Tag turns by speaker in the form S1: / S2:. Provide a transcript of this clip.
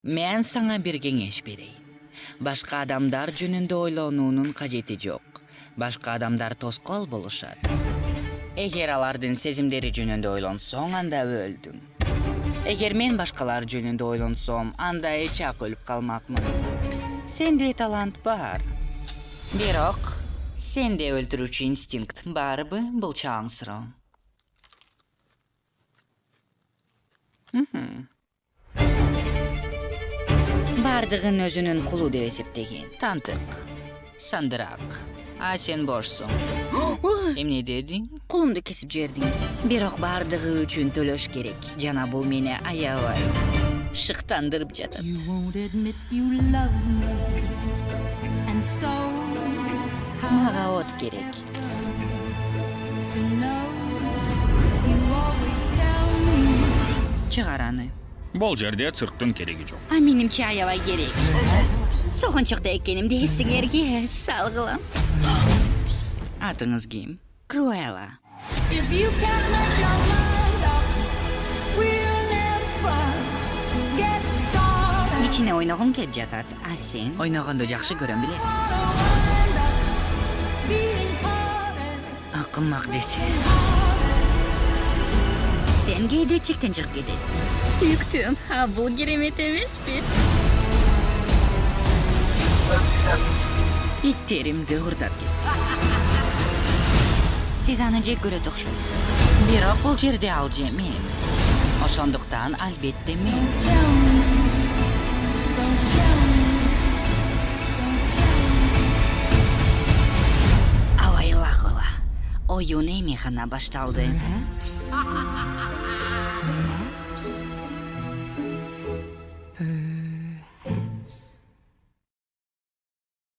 S1: Мен саңа бир кеңеш берейин. Башка адамдар жөнүндө ойлонуунун кажети жок. Башка адамдар тоскоол болушат. Эгер алардын сезимдери жөнүндө ойлонсоң, анда өлдүң. Эгер мен башкалар жөнүндө ойлонсом, анда эч-ак өлүп калмакмын. Сенде талант бар. Бирок сенде өлтүрүүчү инстинкт барбы? Бул чаң суроо. Бардыгын өзүнүн кулу деп эсептеген. Тантык, сандырак. А сен бошсуң. Эмне дедиң?
S2: Колумду кесип жибердиңиз.
S1: Бирок бардыгы үчүн төлөш керек. Жана бул мени аябай шыктандырып жатат.
S3: You won't admit you love me, and so
S1: Мага от керек.
S3: to know you always tell me.
S1: Чыгар аны.
S4: Бул жерде цирктин кереги жок.
S2: А менимче аябай керек. Согончокто экенимди эсиңерге салгылам.
S1: Атыңыз ким?
S2: Круэлла.
S3: If you can't make your mind up, we'll never get started.
S2: Ичине ойногум келип жатат. А сен?
S1: Ойногонду жакшы көрөм, билесиң.
S3: Wind up, being parted.
S1: Акымак десе.
S2: Сен кээде чектен чыгып кетесиң. Сүйүктүм, а бул керемет эмеспи?
S1: Иттеримди урдап кетти.
S2: Сиз аны жек көрөт окшойсуз.
S1: Бирок бул жерде ал же мен. Ошондуктан албетте мен.
S3: Tell me, don't tell me, don't tell me.
S2: Абайла кола. Оюн эми гана башталды.
S3: Perhaps